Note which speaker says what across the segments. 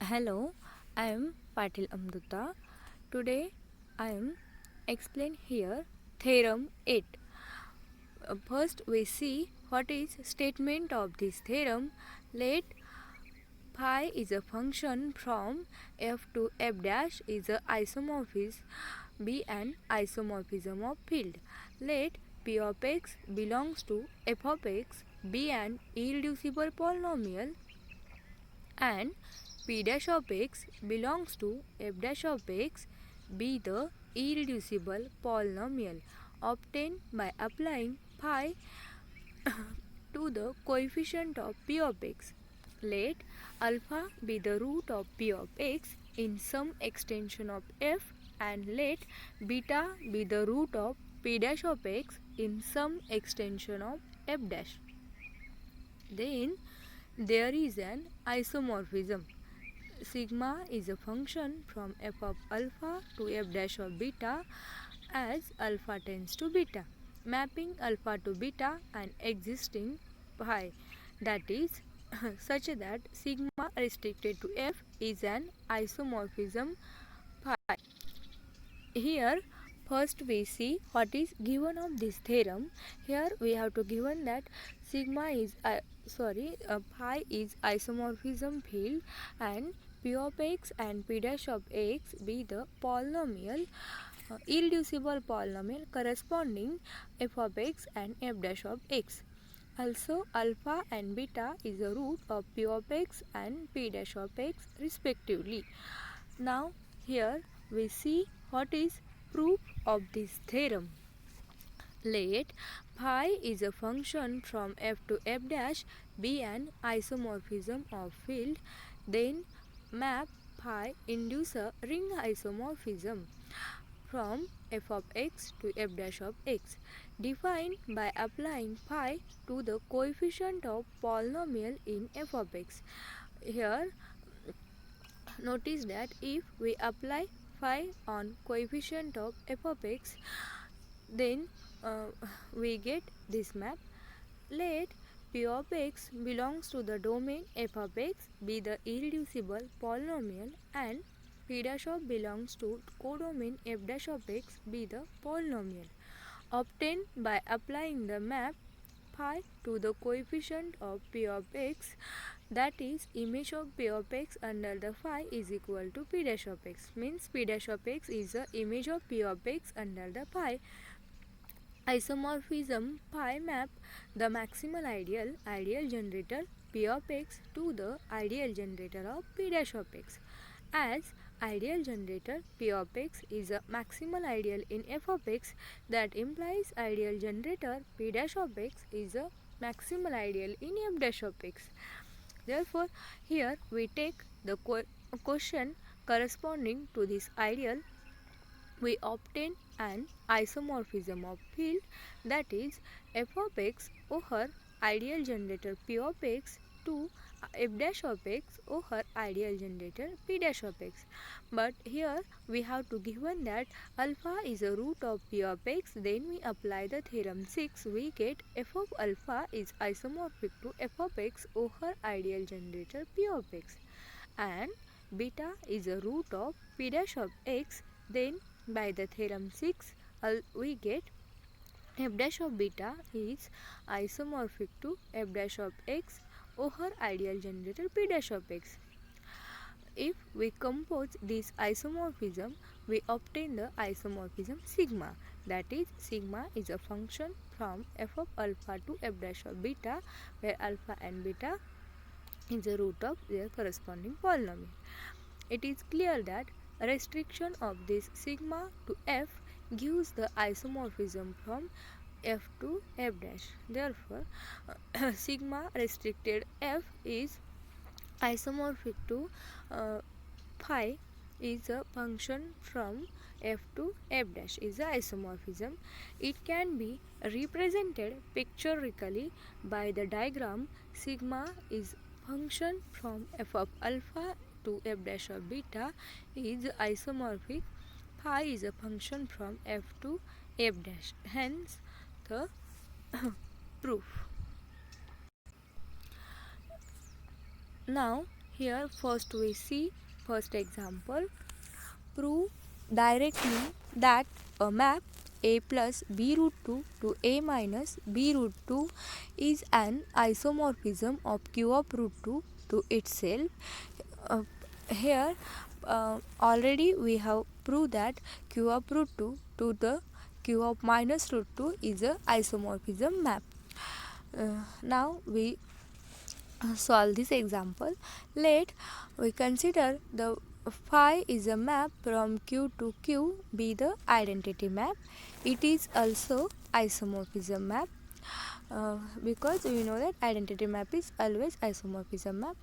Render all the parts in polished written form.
Speaker 1: Hello, I am Patil Amruta. Today I am explain here theorem 8. First we see what is statement of this theorem. Let phi is a function from f to f dash is a isomorphism be an isomorphism of field. Let p of x belongs to f of x be an irreducible polynomial and p dash of x belongs to f dash of x be the irreducible polynomial obtained by applying phi to the coefficient of p of x. Let alpha be the root of p of x in some extension of f and let beta be the root of p dash of x in some extension of f dash. Then there is an isomorphism. Sigma is a function from f of alpha to f dash of beta as alpha tends to beta, mapping alpha to beta and existing phi, that is such that sigma restricted to f is an isomorphism phi. Here first we see what is given of this theorem. Here we have to given that sigma is phi is isomorphism field and p of x and p dash of x be the polynomial irreducible polynomial corresponding f of x and f dash of x. Also alpha and beta is the root of p of x and p dash of x respectively. Now here we see what is proof of this theorem. Let phi is a function from f to f dash be an isomorphism of field, then map phi induce a ring isomorphism from f of x to f dash of x, defined by applying phi to the coefficient of polynomial in f of x. Here notice that if we apply phi on coefficient of f of x, then we get this map. Let p of x belongs to the domain f of x be the irreducible polynomial and p dash of belongs to codomain f dash of x be the polynomial obtained by applying the map phi to the coefficient of p of x, that is image of p of x under the phi is equal to p dash of x, means p dash of x is the image of p of x under the phi. Isomorphism phi map the maximal ideal generator p of x to the ideal generator of p dash of x, as ideal generator p of x is a maximal ideal in f of x, that implies ideal generator p dash of x is a maximal ideal in f dash of x. Therefore here we take the question corresponding to this ideal. We obtain an isomorphism of field, that is f of x over ideal generator p of x to f dash of x over ideal generator p dash of x. But here we have to given that alpha is a root of p of x, then we apply the theorem 6, we get f of alpha is isomorphic to f of x over ideal generator p of x, and beta is a root of p dash of x, then by the theorem 6 we get f dash of beta is isomorphic to f dash of x over ideal generator p dash of x. If we compose this isomorphism, we obtain the isomorphism sigma, that is sigma is a function from f of alpha to f dash of beta, where alpha and beta is the root of their corresponding polynomial. It is clear that restriction of this sigma to f gives the isomorphism from f to f dash. Therefore sigma restricted f is isomorphic to phi is a function from f to f dash is a isomorphism. It can be represented pictorially by the diagram. Sigma is function from f of alpha to f dash of beta is isomorphic. Phi is a function from f to f dash, hence the proof. Now Here first we see first example. Prove directly that a map a plus b root 2 to a minus b root 2 is an isomorphism of q of root 2 to itself. Here already we have proved that q of root 2 to the q of minus root 2 is a isomorphism map. Now we solve this example. Let we consider the phi is a map from Q to Q be the identity map. It is also isomorphism map because we know that identity map is always isomorphism map.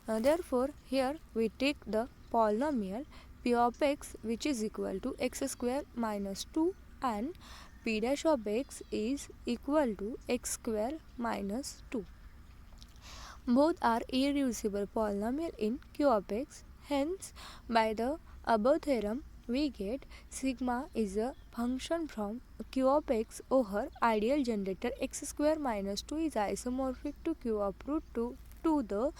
Speaker 1: Therefore here we take the polynomial p of x which is equal to x square minus 2 and p dash of x is equal to x square minus 2. Both are irreducible polynomial in Q of x. Hence, by the above theorem, we get sigma is a function from Q of x over ideal generator x square minus 2 is isomorphic to Q of root 2 to the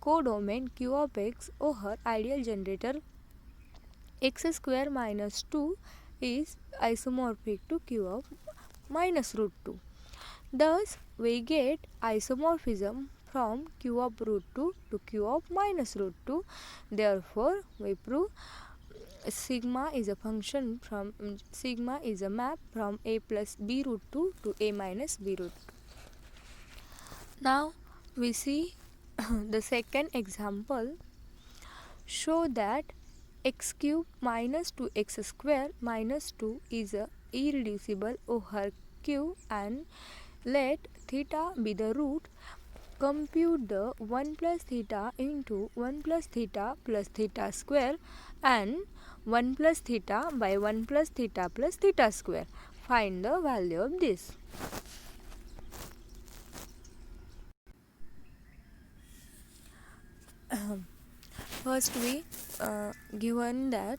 Speaker 1: codomain Q of x over ideal generator x square minus 2 is isomorphic to Q of minus root 2. Thus, we get isomorphism from q of root 2 to q of minus root 2. Therefore, we prove sigma is a function from sigma is a map from a plus b root 2 to a minus b root 2. Now, we see the second example. Show that x cube minus 2x square minus 2 is a irreducible over q and let theta be the root. Compute the 1 plus theta into 1 plus theta plus theta square and 1 plus theta by 1 plus theta plus theta square. Find the value of this. First we given that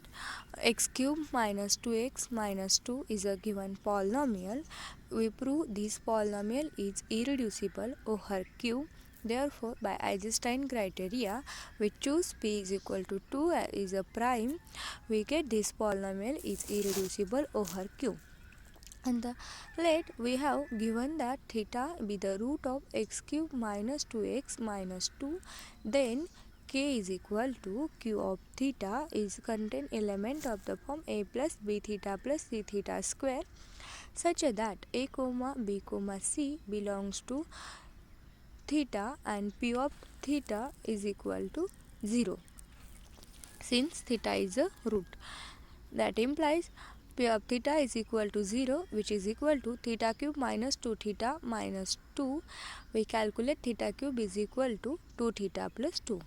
Speaker 1: x cube minus 2x minus 2 is a given polynomial. We prove this polynomial is irreducible over q. Therefore, by Eisenstein criteria, we choose p is equal to 2 is a prime. We get this polynomial is irreducible over q. And let we have given that theta be the root of x cube minus 2x minus 2. Then k is equal to q of theta is contain element of the form a plus b theta plus c theta square such that a comma b comma c belongs to theta and p of theta is equal to 0 since theta is a root. That implies p of theta is equal to 0 which is equal to theta cube minus 2 theta minus 2. We calculate theta cube is equal to 2 theta plus 2.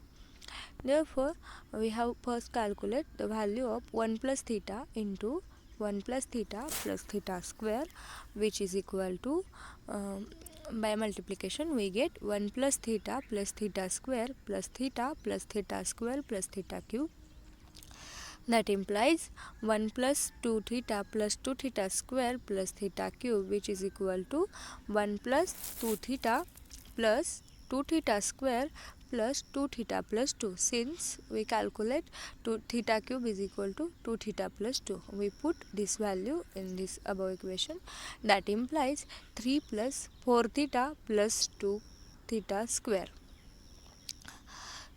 Speaker 1: Therefore, we have first calculate the value of 1 plus theta into 1 plus theta plus theta square which is equal to by multiplication we get 1 plus theta square plus theta square plus theta cube. That implies 1 plus 2 theta plus 2 theta square plus theta cube which is equal to 1 plus 2 theta plus 2 theta square plus 2 theta plus 2. Since we calculate 2 theta cube is equal to 2 theta plus 2, we put this value in this above equation. That implies 3 plus 4 theta plus 2 theta square.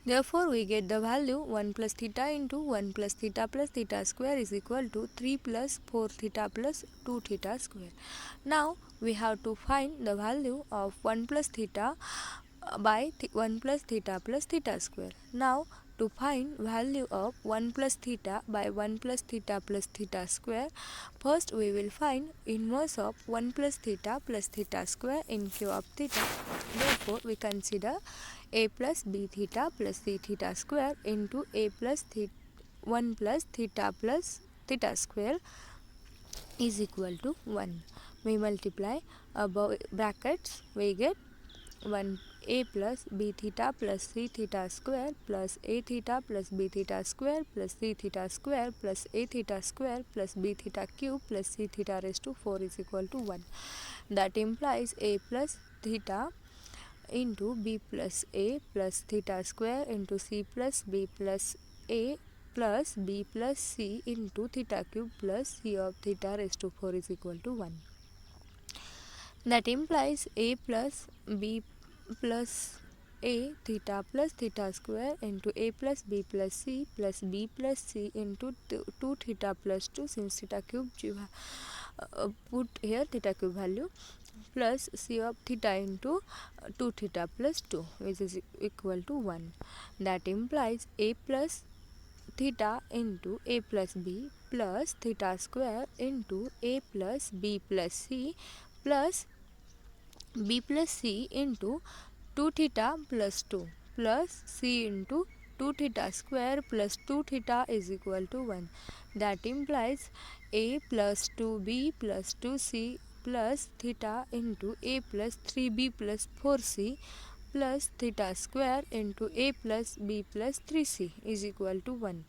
Speaker 1: Therefore, we get the value 1 plus theta into 1 plus theta plus theta square is equal to 3 plus 4 theta plus 2 theta square. Now, we have to find the value of 1 plus theta by 1 plus theta plus theta square. Now, to find value of 1 plus theta by 1 plus theta plus theta square, first we will find inverse of 1 plus theta square in q of theta. Therefore, we consider a plus b theta plus c theta square into a plus 1 plus theta plus theta square is equal to 1. We multiply above brackets, we get 1 a plus b theta plus c theta square plus a theta plus b theta square plus c theta square plus a theta square plus b theta cube plus c theta raised to 4 is equal to 1. That implies a plus theta into b plus a plus theta square into c plus b plus a plus b plus c into theta cube plus c of theta raised to 4 is equal to 1. That implies a plus b plus a theta plus theta square into a plus b plus c plus b plus c into 2 theta plus 2, since theta cube you put here theta cube value, plus c of theta into 2 theta plus 2, which is equal to 1. That implies a plus theta into a plus b plus theta square into a plus b plus c plus b plus c into 2 theta plus 2 plus c into 2 theta square plus 2 theta is equal to 1. That implies a plus 2b plus 2c plus theta into a plus 3b plus 4c plus theta square into a plus b plus 3c is equal to 1.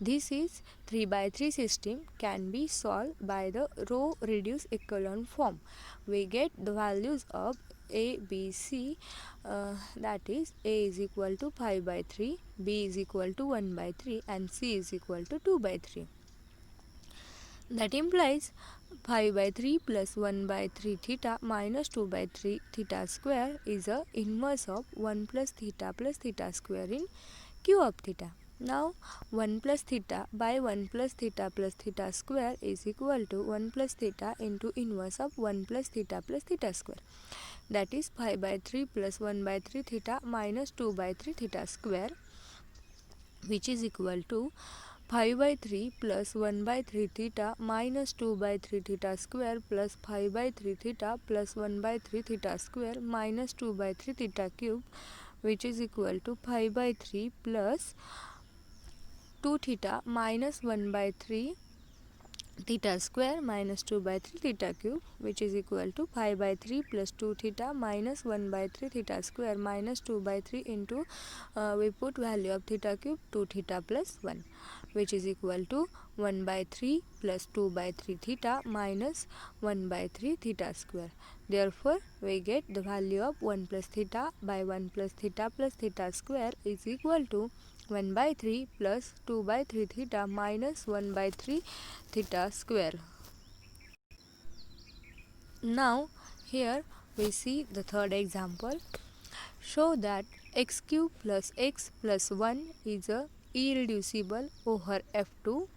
Speaker 1: This is 3 by 3 system can be solved by the row reduced echelon form. We get the values of a, b, c, that is a is equal to 5 by 3, b is equal to 1 by 3 and c is equal to 2 by 3. That implies 5 by 3 plus 1 by 3 theta minus 2 by 3 theta square is a inverse of 1 plus theta square in q of theta. Now 1 plus theta by 1 plus theta plus theta square is equal to 1 plus theta into inverse of 1 plus theta square. That is 5 by 3 plus 1 by 3 theta minus 2 by 3 theta square, which is equal to 5 by 3 plus 1 by 3 theta minus 2 by 3 theta square plus 5 by 3 theta plus 1 by 3 theta square minus 2 by 3 theta cube, which is equal to 5 by 3 plus 2 theta minus 1 by 3 theta square minus 2 by 3 theta cube, which is equal to 5 by 3 plus 2 theta minus 1 by 3 theta square minus 2 by 3 into we put value of theta cube 2 theta plus 1, which is equal to 1 by 3 plus 2 by 3 theta minus 1 by 3 theta square. Therefore, we get the value of 1 plus theta by 1 plus theta square is equal to 1 by 3 plus 2 by 3 theta minus 1 by 3 theta square. Now here we see the third example. Show that x cube plus x plus 1 is a irreducible over f2.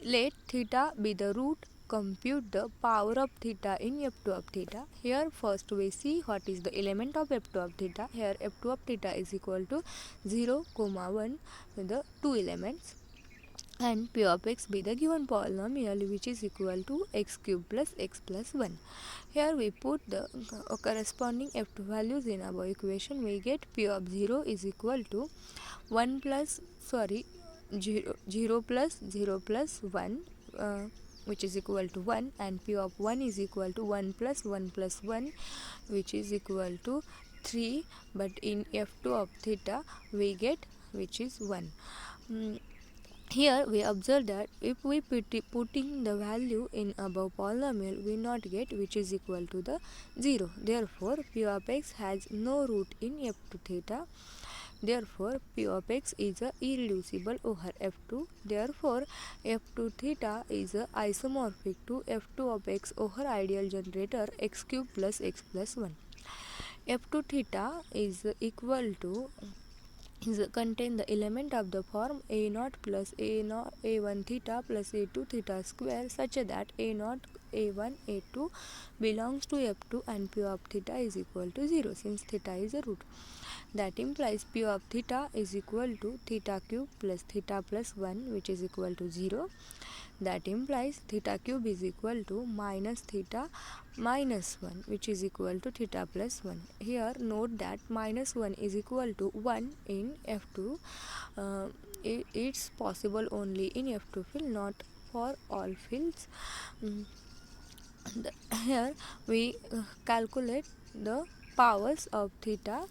Speaker 1: Let theta be the root. Compute the power of theta in f2 of theta. Here first we see what is the element of f2 of theta. Here f2 of theta is equal to 0, 1 with the two elements, and p of x be the given polynomial, which is equal to x cube plus x plus 1. Here we put the corresponding f2 values in our equation. We get p of 0 is equal to 0 plus 0 plus 1, which is equal to 1, and p of 1 is equal to 1 plus 1 plus 1, which is equal to 3, but in f2 of theta we get which is 1. Here we observe that if we putting the value in above polynomial, we not get which is equal to the 0. Therefore, p of x has no root in f2 theta. Therefore, p of x is a irreducible over f2. Therefore, f2 theta is a isomorphic to f2 of x over ideal generator x cube plus x plus 1. f2 theta is equal to contain the element of the form a0 plus a1 theta plus a2 theta square, such that a0, a1, a2 belongs to f2 and p of theta is equal to 0, since theta is a root. That implies p of theta is equal to theta cube plus theta plus 1, which is equal to 0. That implies theta cube is equal to minus theta minus 1, which is equal to theta plus 1. Here note that minus 1 is equal to 1 in f2. It's possible only in f2 field, not for all fields. Here we calculate the powers of theta.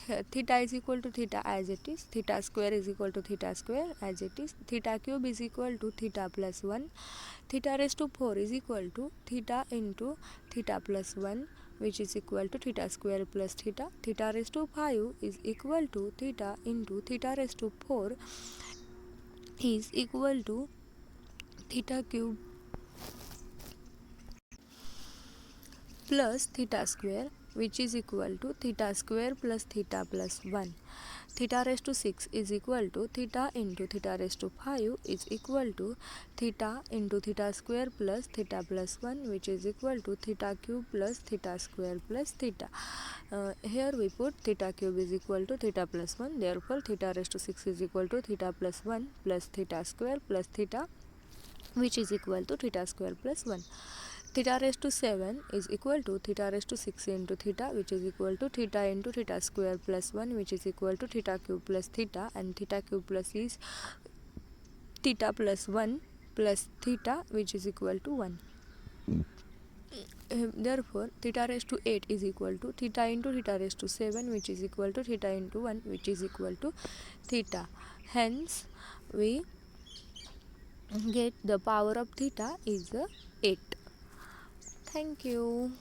Speaker 1: Here theta is equal to theta as it is, theta square is equal to theta square as it is, theta cube is equal to theta plus 1, theta raised to 4 is equal to theta into theta plus 1, which is equal to theta square plus theta. Theta raised to 5 is equal to theta into theta raised to 4 is equal to theta cube plus theta square, which is equal to theta square plus theta plus 1. Theta raised to 6 is equal to theta into theta raised to 5 is equal to theta into theta square plus theta plus 1, which is equal to theta cube plus theta square plus theta. Here we put theta cube is equal to theta plus 1. Therefore theta raised to 6 is equal to theta plus 1 plus theta square plus theta, which is equal to theta square plus 1. Theta raised to 7 is equal to theta raised to 6 into theta, which is equal to theta into theta square plus 1, which is equal to theta cube plus theta, and theta cube plus is theta plus 1 plus theta, which is equal to 1. Therefore theta raised to 8 is equal to theta into theta raised to 7, which is equal to theta into 1, which is equal to theta. Hence we get the power of theta is 8. Thank you.